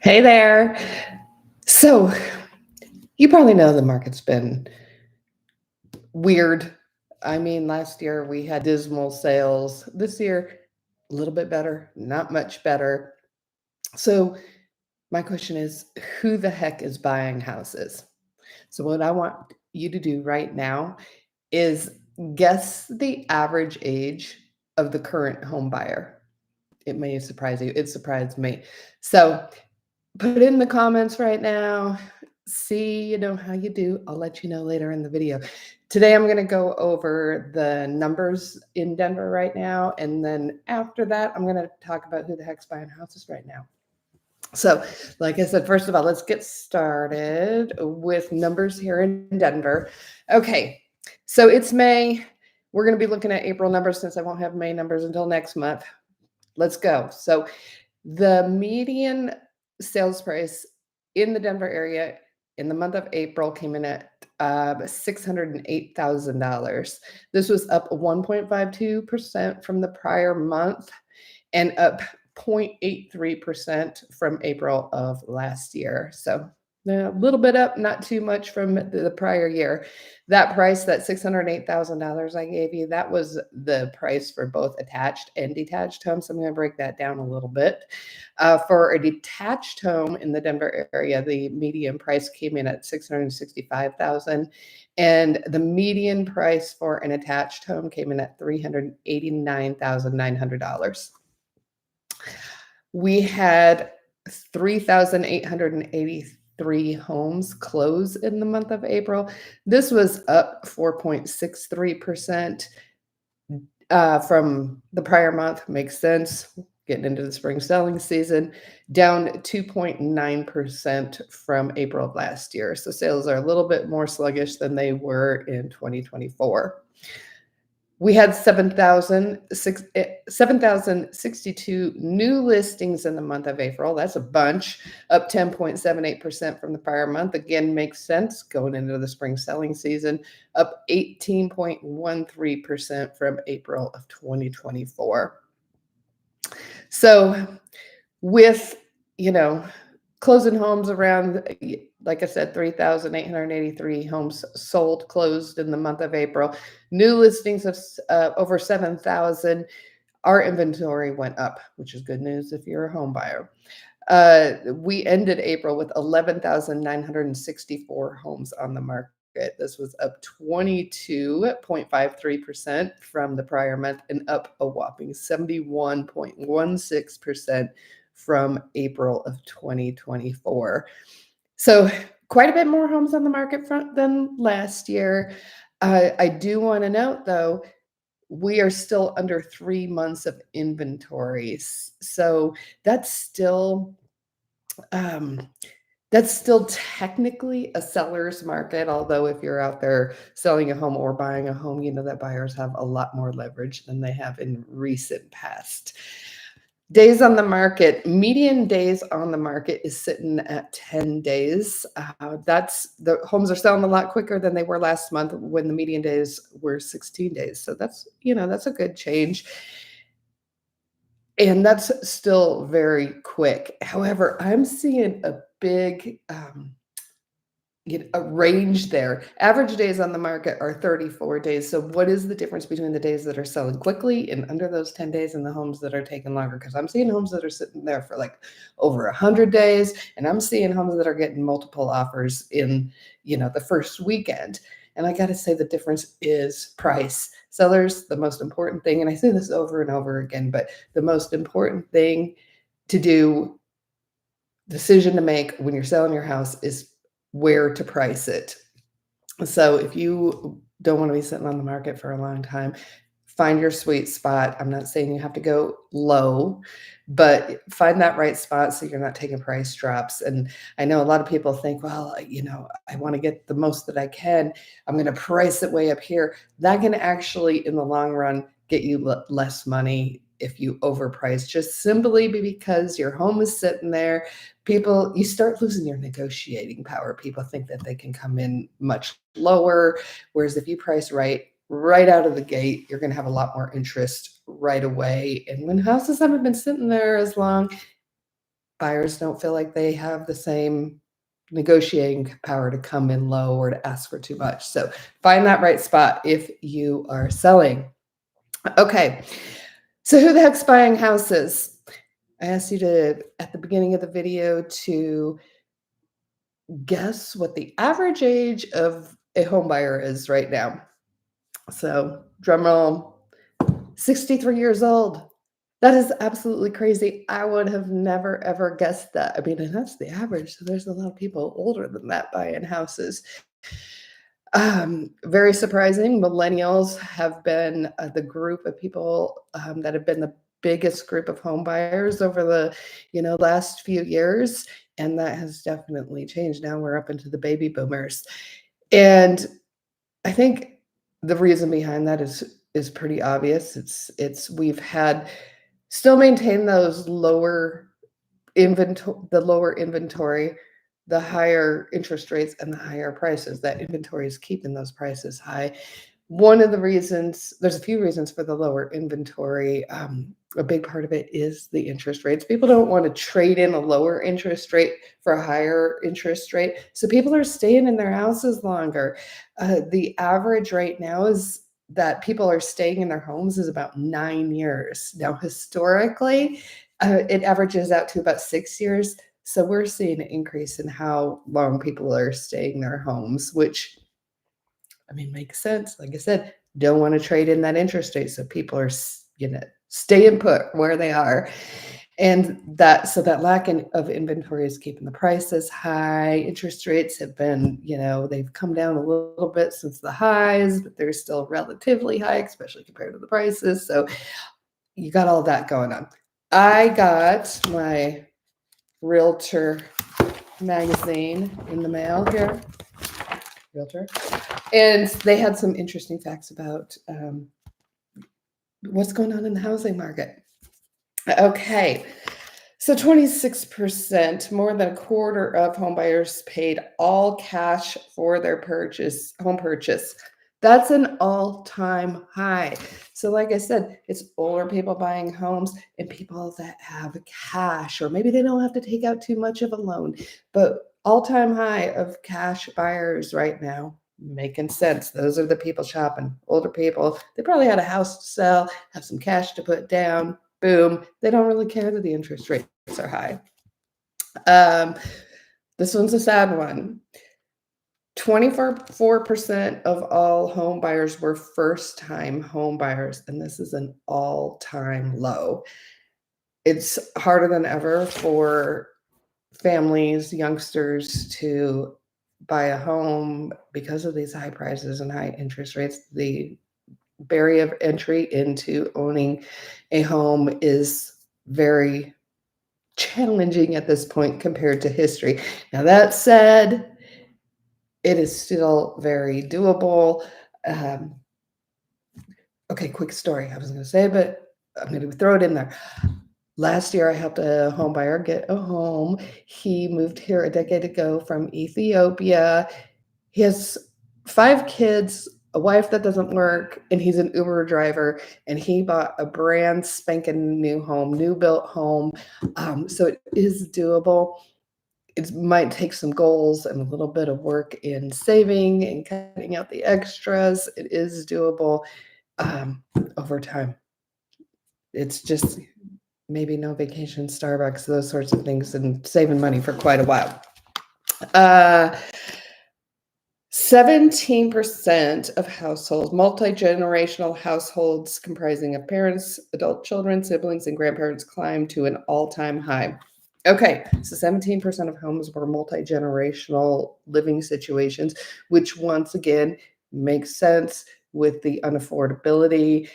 Hey there. So, you probably know the market's been weird. I mean, last year we had dismal sales. This year, a little bit better, not much better. So, my question is who the heck is buying houses? So, what I want you to do right now is guess the average age of the current home buyer. It may surprise you. It surprised me. So, put it in the comments right now. See, how you do. I'll let you know later in the video. Today, I'm going to go over the numbers in Denver right now. And then after that, I'm going to talk about who the heck's buying houses right now. So, like I said, first of all, let's get started with numbers here in Denver. Okay, so it's May. We're going to be looking at April numbers since I won't have May numbers until next month. Let's go. So, the median sales price in the Denver area in the month of April came in at $608,000. This was up 1.52% from the prior month and up 0.83% from April of last year. So a little bit up, not too much from the prior year. That price, that $608,000 I gave you, that was the price for both attached and detached homes. So I'm going to break that down a little bit. For a detached home in the Denver area, the median price came in at $665,000, and the median price for an attached home came in at $389,900. We had 3,883 homes close in the month of April. This was up 4.63% from the prior month. Makes sense. Getting into the spring selling season, down 2.9% from April of last year. So sales are a little bit more sluggish than they were in 2024. We had 7,062 new listings in the month of April. That's a bunch, up 10.78% from the prior month. Again, makes sense going into the spring selling season, up 18.13% from April of 2024. So with, closing homes around, like I said, 3,883 homes sold, closed in the month of April. New listings of over 7,000. Our inventory went up, which is good news if you're a home buyer. We ended April with 11,964 homes on the market. This was up 22.53% from the prior month and up a whopping 71.16% from April of 2024. So quite a bit more homes on the market front than last year. I do want to note, though, we are still under 3 months of inventories. So that's still technically a seller's market, although if you're out there selling a home or buying a home, that buyers have a lot more leverage than they have in recent past. Days on the market, median days on the market is sitting at 10 days. The homes are selling a lot quicker than they were last month when the median days were 16 days. So that's a good change. And that's still very quick. However, I'm seeing a big a range there. Average days on the market are 34 days. So what is the difference between the days that are selling quickly and under those 10 days and the homes that are taking longer? Because I'm seeing homes that are sitting there for like over 100 days, and I'm seeing homes that are getting multiple offers in, the first weekend. And I got to say the difference is price. Sellers, the most important thing, and I say this over and over again, but the most important thing to do, decision to make when you're selling your house is where to price it. So if you don't want to be sitting on the market for a long time, find your sweet spot. I'm not saying you have to go low, but find that right spot so you're not taking price drops. And I know a lot of people think, well, I want to get the most that I can. I'm going to price it way up here. That can actually, in the long run, get you less money if you overprice, just simply because your home is sitting there. You start losing your negotiating power. People think that they can come in much lower, whereas if you price right out of the gate, you're going to have a lot more interest right away. And when houses haven't been sitting there as long, buyers don't feel like they have the same negotiating power to come in low or to ask for too much. So find that right spot if you are selling. Okay, so who the heck's buying houses? I asked you to, at the beginning of the video, to guess what the average age of a home buyer is right now. So drum roll, 63 years old. That is absolutely crazy. I would have never, ever guessed that. I mean, and that's the average. So there's a lot of people older than that buying houses. Very surprising. Millennials have been the group of people that have been the biggest group of home buyers over the last few years, and that has definitely changed. Now we're up into the baby boomers, and I think the reason behind that is pretty obvious. It's we've had still maintain those lower inventory, the higher interest rates, and the higher prices. That inventory is keeping those prices high. One of the reasons, there's a few reasons for the lower inventory. A big part of it is the interest rates. People don't want to trade in a lower interest rate for a higher interest rate. So people are staying in their houses longer. The average right now is that people are staying in their homes is about 9 years. Now, historically, it averages out to about 6 years. So we're seeing an increase in how long people are staying in their homes, which, I mean, makes sense. Like I said, don't want to trade in that interest rate. So people are, staying put where they are. And that lack of inventory is keeping the prices high. Interest rates have been, they've come down a little bit since the highs, but they're still relatively high, especially compared to the prices. So you got all that going on. I got my Realtor magazine in the mail here, Realtor, and they had some interesting facts about what's going on in the housing market. Okay, so 26%, more than a quarter of home buyers paid all cash for their home purchase. That's an all-time high. So like I said, it's older people buying homes and people that have cash, or maybe they don't have to take out too much of a loan, but all-time high of cash buyers right now. Making sense. Those are the people shopping. Older people, they probably had a house to sell, have some cash to put down. Boom. They don't really care that the interest rates are high. This one's a sad one. 24% of all home buyers were first-time home buyers, and this is an all-time low. It's harder than ever for families, youngsters to buy a home because of these high prices and high interest rates. The barrier of entry into owning a home is very challenging at this point compared to history. Now, that said, it is still very doable. Okay, quick story. I was going to say, but I'm going to throw it in there. Last year, I helped a home buyer get a home. He moved here a decade ago from Ethiopia. He has 5 kids, a wife that doesn't work, and he's an Uber driver, and he bought a brand spanking new home, new built home. So it is doable. It might take some goals and a little bit of work in saving and cutting out the extras. It is doable over time. It's just maybe no vacation, Starbucks, those sorts of things, and saving money for quite a while. 17% of households, multi-generational households comprising of parents, adult children, siblings, and grandparents, climbed to an all-time high. Okay, so 17% of homes were multi-generational living situations, which once again makes sense with the unaffordability.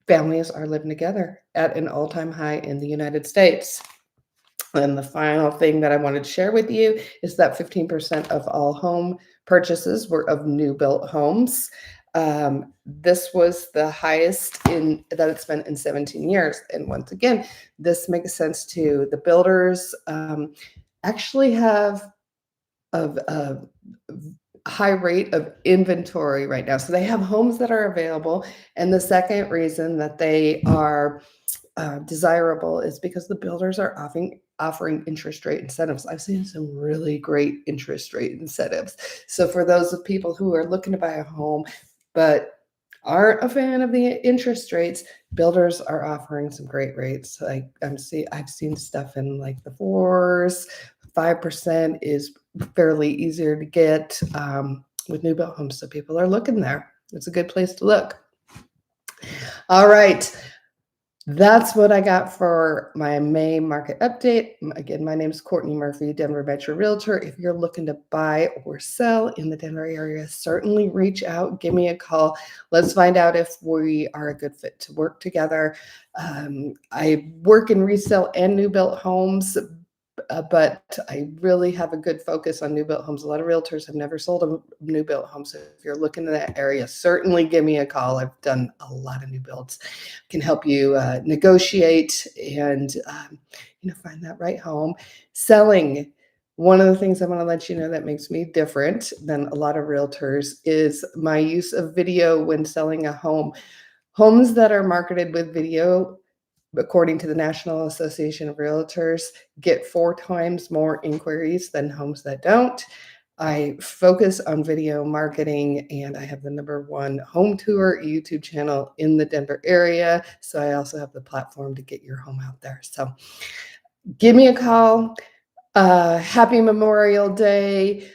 Families are living together at an all-time high in the United States. And the final thing that I wanted to share with you is that 15% of all home purchases were of new built homes. This was the highest that it's been in 17 years. And once again, this makes sense too. The builders actually have a high rate of inventory right now. So they have homes that are available. And the second reason that they are desirable is because the builders are offering interest rate incentives. I've seen some really great interest rate incentives. So for those of people who are looking to buy a home, but aren't a fan of the interest rates, builders are offering some great rates. Like I've seen stuff in like the fours, 5% is fairly easier to get with new built homes. So people are looking there. It's a good place to look. All right. That's what I got for my May market update. Again, my name is Courtney Murphy, Denver Metro Realtor. If you're looking to buy or sell in the Denver area, certainly reach out, give me a call. Let's find out if we are a good fit to work together. I work in resale and new built homes, but I really have a good focus on new built homes. A lot of realtors have never sold a new built home. So if you're looking in that area, certainly give me a call. I've done a lot of new builds. Can help you negotiate and find that right home. Selling. One of the things I want to let you know that makes me different than a lot of realtors is my use of video when selling a home. Homes that are marketed with video, according to the National Association of Realtors, get 4 times more inquiries than homes that don't. I focus on video marketing, and I have the #1 home tour YouTube channel in the Denver area. So I also have the platform to get your home out there. So give me a call. Happy Memorial Day.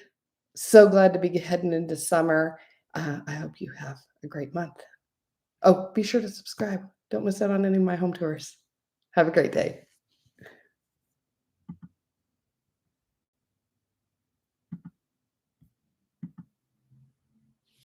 So glad to be heading into summer. I hope you have a great month. Oh, be sure to subscribe. Don't miss out on any of my home tours. Have a great day.